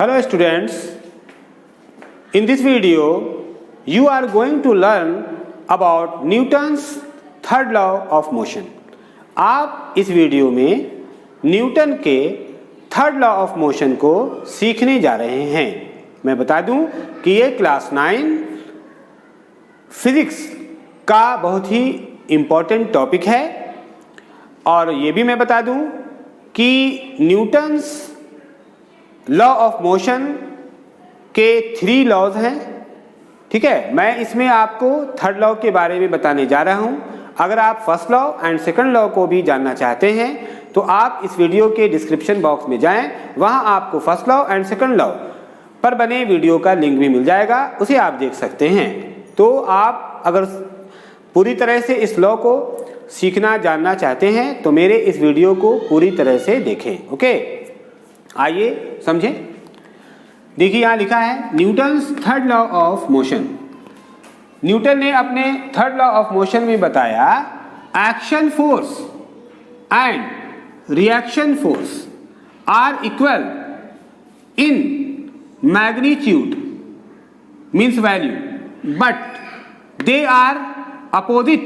Hello students, in this video you are going to learn about Newton's third law of motion. आप इस video में Newton के third law of motion को सीखने जा रहे हैं। मैं बता दूं कि ये क्लास 9 फिजिक्स का बहुत ही इम्पोर्टेंट टॉपिक है और ये भी मैं बता दूं कि न्यूटन्स लॉ ऑफ मोशन के 3 लॉज हैं। ठीक है, मैं इसमें आपको थर्ड लॉ के बारे में बताने जा रहा हूं। अगर आप first law and second law को भी जानना चाहते हैं तो आप इस वीडियो के डिस्क्रिप्शन बॉक्स में जाएं, वहां आपको first law and second law पर बने वीडियो का लिंक भी मिल जाएगा, उसे आप देख सकते हैं। तो आप अगर पूरी तरह से इस लॉ को सीखना जानना चाहते हैं तो मेरे इस वीडियो को पूरी तरह से देखें। ओके, आइए समझें। देखिए यहाँ लिखा है Newton's third law of motion. Newton ने अपने थर्ड लॉ ऑफ मोशन में बताया action force and reaction force are equal in magnitude means value but they are opposite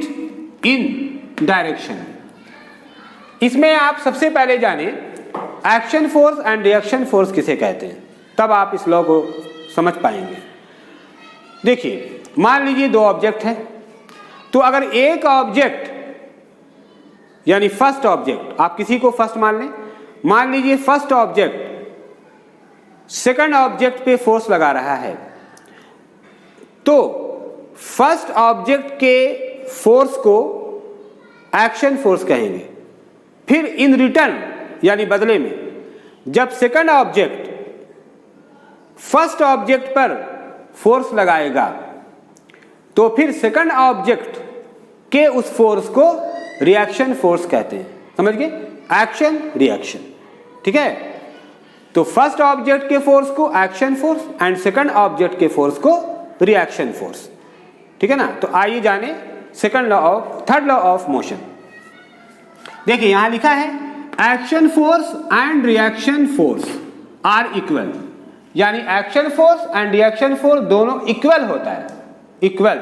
in direction. इसमें आप सबसे पहले जाने action force and reaction force किसे कहते हैं, तब आप इस लॉ को समझ पाएंगे। देखिए, मान लीजिए 2 ऑब्जेक्ट हैं, तो अगर एक ऑब्जेक्ट यानी फर्स्ट ऑब्जेक्ट, आप किसी को फर्स्ट मान लीजिए फर्स्ट ऑब्जेक्ट सेकंड ऑब्जेक्ट पे फोर्स लगा रहा है, तो फर्स्ट ऑब्जेक्ट के फोर्स को एक्शन फोर्स कहेंगे। फिर इन रिटर्न यानी बदले में जब सेकंड ऑब्जेक्ट फर्स्ट ऑब्जेक्ट पर फोर्स लगाएगा तो फिर सेकंड ऑब्जेक्ट के उस फोर्स को रिएक्शन फोर्स कहते हैं। समझ गए? Action reaction. ठीक है, तो फर्स्ट ऑब्जेक्ट के फोर्स को action force and second object के फोर्स को रिएक्शन फोर्स। ठीक है ना। तो आइए जाने थर्ड लॉ ऑफ मोशन। देखिए यहां लिखा है action force and reaction force are equal, यानी action force and reaction force दोनों इक्वल होता है। इक्वल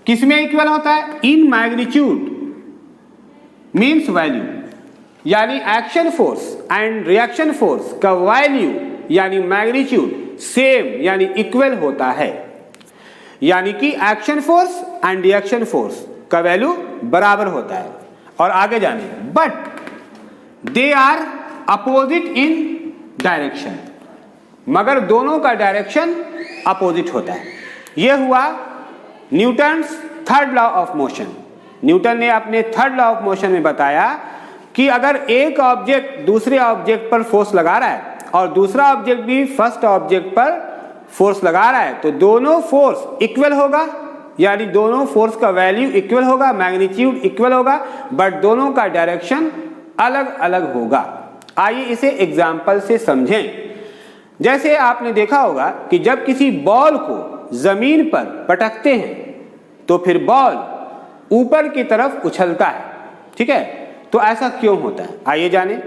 किसमें इक्वल होता है? इन मैग्नीट्यूड मीन्स वैल्यू, यानी action force and reaction force का वैल्यू यानी मैग्नीट्यूड सेम यानी इक्वल होता है। यानी कि action force and reaction force का वैल्यू बराबर होता है। और आगे जाने but they are opposite in direction, मगर दोनों का डायरेक्शन अपोजिट होता है। यह हुआ Newton's third law of motion. Newton ने अपने थर्ड लॉ ऑफ मोशन में बताया कि अगर एक ऑब्जेक्ट दूसरे ऑब्जेक्ट पर फोर्स लगा रहा है और दूसरा ऑब्जेक्ट भी फर्स्ट ऑब्जेक्ट पर फोर्स लगा रहा है तो दोनों फोर्स इक्वल होगा, यानी दोनों फोर्स का वैल्यू इक्वल होगा, मैग्नीट्यूड इक्वल होगा, बट दोनों का डायरेक्शन अलग अलग होगा। आइए इसे एग्जाम्पल से समझें। जैसे आपने देखा होगा कि जब किसी बॉल को जमीन पर पटकते हैं तो फिर बॉल ऊपर की तरफ उछलता है। ठीक है, तो ऐसा क्यों होता है? आइए जाने।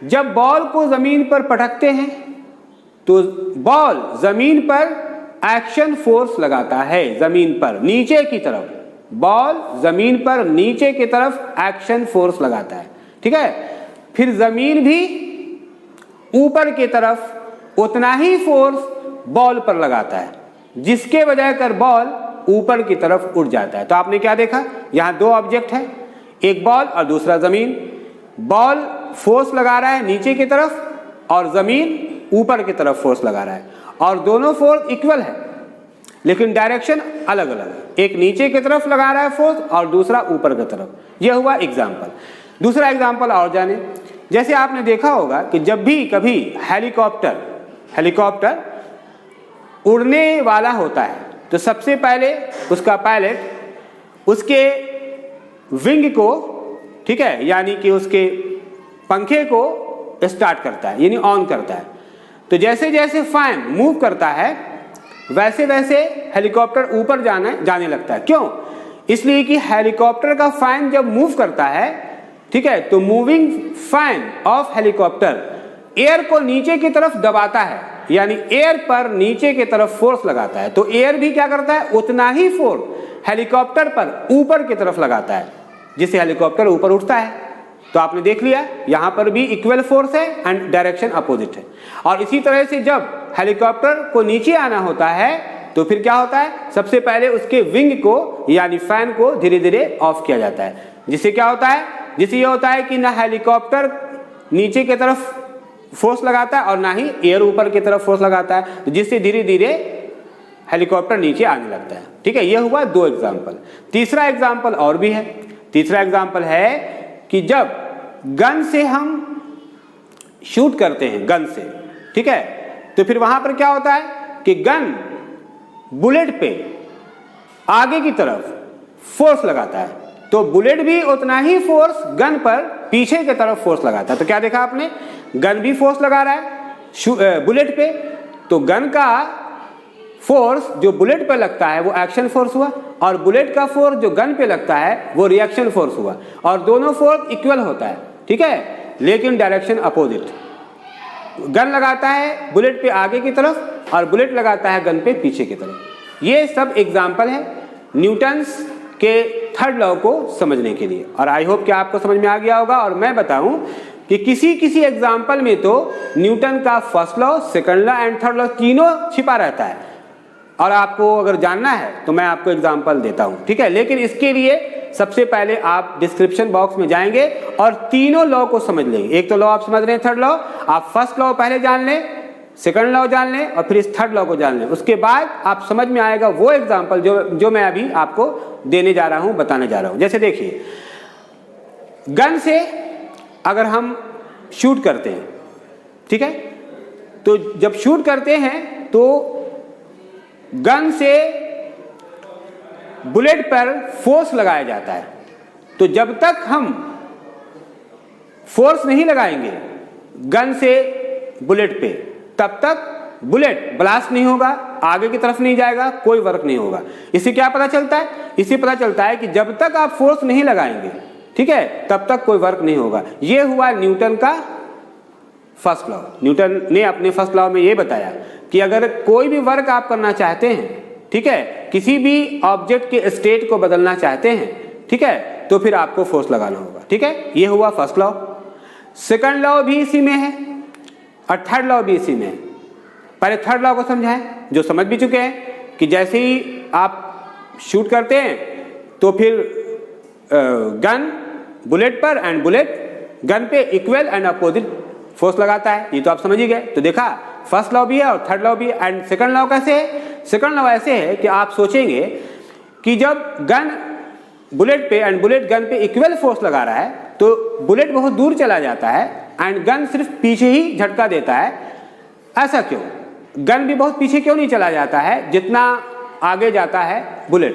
जब बॉल को जमीन पर पटकते हैं तो बॉल जमीन पर एक्शन फोर्स लगाता है, जमीन पर नीचे की तरफ, बॉल जमीन पर नीचे की तरफ एक्शन फोर्स लगाता है। ठीक है, फिर जमीन भी ऊपर की तरफ उतना ही फोर्स बॉल पर लगाता है, जिसके वजह कर बॉल ऊपर की तरफ उड़ जाता है। तो आपने क्या देखा, यहां 2 ऑब्जेक्ट है, एक बॉल और दूसरा जमीन। बॉल फोर्स लगा रहा है नीचे की तरफ और जमीन ऊपर की तरफ फोर्स लगा रहा है, और दोनों फोर्स इक्वल है लेकिन डायरेक्शन अलग अलग है। एक नीचे की तरफ लगा रहा है फोर्स और दूसरा ऊपर की तरफ। यह हुआ एग्जाम्पल। दूसरा एग्जाम्पल और जाने। जैसे आपने देखा होगा कि जब भी कभी हेलीकॉप्टर उड़ने वाला होता है तो सबसे पहले उसका पायलट उसके विंग को, ठीक है, यानी कि उसके पंखे को स्टार्ट करता है, यानी ऑन करता है। तो जैसे जैसे फैन मूव करता है वैसे वैसे हेलीकॉप्टर ऊपर जाने लगता है। क्यों? इसलिए कि हेलीकॉप्टर का फैन जब मूव करता है, ठीक है, तो moving fan of helicopter air को नीचे की तरफ दबाता है यानी एयर पर नीचे की तरफ फोर्स लगाता है, तो एयर भी क्या करता है, उतना ही फोर्स हेलीकॉप्टर पर ऊपर की तरफ लगाता है, जिससे हेलीकॉप्टर ऊपर उठता है। तो आपने देख लिया यहां पर भी इक्वल फोर्स है एंड डायरेक्शन अपोजिट है। और इसी तरह से जब हेलीकॉप्टर को नीचे आना होता है तो फिर क्या होता है, सबसे पहले उसके विंग को यानी फैन को धीरे धीरे ऑफ किया जाता है, जिससे क्या होता है, जिससे ये होता है कि ना हेलीकॉप्टर नीचे की तरफ फोर्स लगाता है और ना ही एयर ऊपर की तरफ फोर्स लगाता है, जिससे धीरे धीरे हेलीकॉप्टर नीचे आने लगता है। ठीक है, यह हुआ 2 एग्जाम्पल। तीसरा एग्जाम्पल और भी है। तीसरा एग्जाम्पल है कि जब गन से हम शूट करते हैं, गन से, ठीक है, तो फिर वहां पर क्या होता है कि गन बुलेट पे आगे की तरफ फोर्स लगाता है, तो बुलेट भी उतना ही फोर्स गन पर पीछे की तरफ फोर्स लगाता है। तो क्या देखा आपने, गन भी फोर्स लगा रहा है बुलेट पे, तो गन का फोर्स जो बुलेट पे लगता है वो एक्शन फोर्स हुआ, और बुलेट का फोर्स जो गन पे लगता है वो रिएक्शन फोर्स हुआ, और दोनों फोर्स इक्वल होता है। ठीक है, लेकिन डायरेक्शन अपोजिट। गन लगाता है बुलेट पे आगे की तरफ और बुलेट लगाता है गन पे पीछे की तरफ। ये सब एग्जाम्पल है न्यूटन्स के थर्ड लॉ को समझने के लिए, और आई होप कि आपको समझ में आ गया होगा। और मैं बताऊं कि किसी किसी एग्जाम्पल में तो न्यूटन का first law, second law and third law तीनों छिपा रहता है, और आपको अगर जानना है तो मैं आपको एग्जाम्पल देता हूं। ठीक है, लेकिन इसके लिए सबसे पहले आप डिस्क्रिप्शन बॉक्स में जाएंगे और तीनों लॉ को समझ लेंगे। एक तो लॉ आप समझ रहे हैं थर्ड लॉ, आप फर्स्ट लॉ पहले जान लें, सेकंड लॉ जान लें और फिर इस थर्ड लॉ को जान लें। उसके बाद आप समझ में आएगा वो एग्जाम्पल जो मैं अभी आपको देने जा रहा हूं, बताने जा रहा हूं। जैसे देखिए, गन से अगर हम शूट करते हैं, ठीक है, तो जब शूट करते हैं तो गन से बुलेट पर फोर्स लगाया जाता है। तो जब तक हम फोर्स नहीं लगाएंगे गन से बुलेट पे, तब तक बुलेट ब्लास्ट नहीं होगा, आगे की तरफ नहीं जाएगा, कोई वर्क नहीं होगा। इससे क्या पता चलता है, इससे पता चलता है कि जब तक आप फोर्स नहीं लगाएंगे, ठीक है, तब तक कोई वर्क नहीं होगा। यह हुआ न्यूटन का फर्स्ट लॉ। न्यूटन ने अपने फर्स्ट लॉ में यह बताया कि अगर कोई भी वर्क आप करना चाहते हैं, ठीक है, किसी भी ऑब्जेक्ट के स्टेट को बदलना चाहते हैं, ठीक है, तो फिर आपको फोर्स लगाना होगा। ठीक है, यह हुआ फर्स्ट लॉ। सेकंड लॉ भी इसी में है और थर्ड लॉ भी इसी में है। पहले थर्ड लॉ को समझाएं, जो समझ भी चुके हैं कि जैसे ही आप शूट करते हैं तो फिर गन बुलेट पर एंड बुलेट गन पे इक्वल एंड अपोजिट फोर्स लगाता है। ये तो आप समझ ही गए। तो देखा, फर्स्ट लॉ भी है और थर्ड लॉ भी है। एंड सेकंड लॉ कैसे है, सेकंड लॉ ऐसे है कि आप सोचेंगे कि जब गन बुलेट पे एंड बुलेट गन पे इक्वल फोर्स लगा रहा है तो बुलेट बहुत दूर चला जाता है एंड गन सिर्फ पीछे ही झटका देता है। ऐसा क्यों, गन भी बहुत पीछे क्यों नहीं चला जाता है जितना आगे जाता है बुलेट?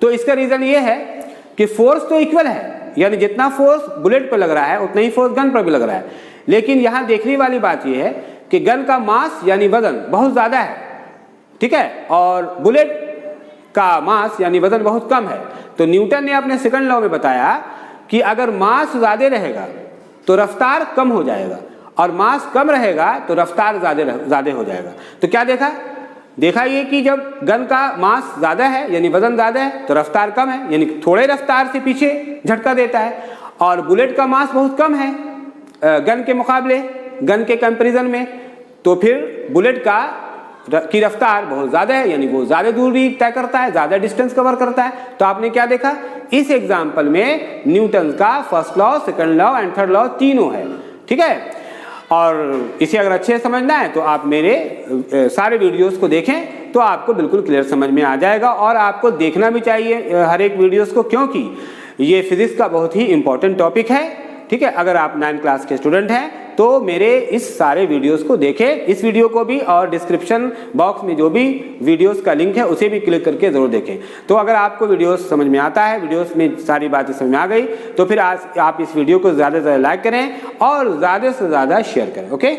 तो इसका रीजन ये है कि फोर्स तो इक्वल है, यानी जितना फोर्स बुलेट पर लग रहा है उतना ही फोर्स गन पर भी लग रहा है। लेकिन यहां देखने वाली बात यह है कि गन का मास यानी वजन बहुत ज्यादा है, ठीक है, और बुलेट का मास यानी वजन बहुत कम है। तो न्यूटन ने अपने सेकंड लॉ में बताया कि अगर मास ज्यादा रहेगा तो रफ्तार कम हो जाएगा, और मास कम रहेगा तो रफ्तार ज्यादा हो जाएगा। तो क्या देखा ये कि जब गन का मास ज्यादा है यानी वजन ज्यादा है तो रफ्तार कम है, यानी थोड़े रफ्तार से पीछे झटका देता है। और बुलेट का मास बहुत कम है गन के मुकाबले, गन के कंपैरिजन में, तो फिर बुलेट की रफ्तार बहुत ज्यादा है, यानी वो ज्यादा दूरी तय करता है, ज्यादा डिस्टेंस कवर करता है। तो आपने क्या देखा, इस एग्जाम्पल में न्यूटन का first law, second law and third law तीनों है। ठीक है, और इसे अगर अच्छे से समझना है तो आप मेरे सारे वीडियोस को देखें तो आपको बिल्कुल क्लियर समझ में आ जाएगा। और आपको देखना भी चाहिए हर एक वीडियोस को, क्योंकि ये फिजिक्स का बहुत ही इंपॉर्टेंट टॉपिक है। ठीक है, अगर आप 9th क्लास के स्टूडेंट हैं तो मेरे इस सारे वीडियोस को देखें, इस वीडियो को भी, और डिस्क्रिप्शन बॉक्स में जो भी वीडियोस का लिंक है उसे भी क्लिक करके जरूर देखें। तो अगर आपको वीडियोस समझ में आता है, वीडियोस में सारी बातें समझ में आ गई, तो फिर आज आप इस वीडियो को ज़्यादा से ज़्यादा लाइक करें और ज़्यादा से ज़्यादा शेयर करें। ओके।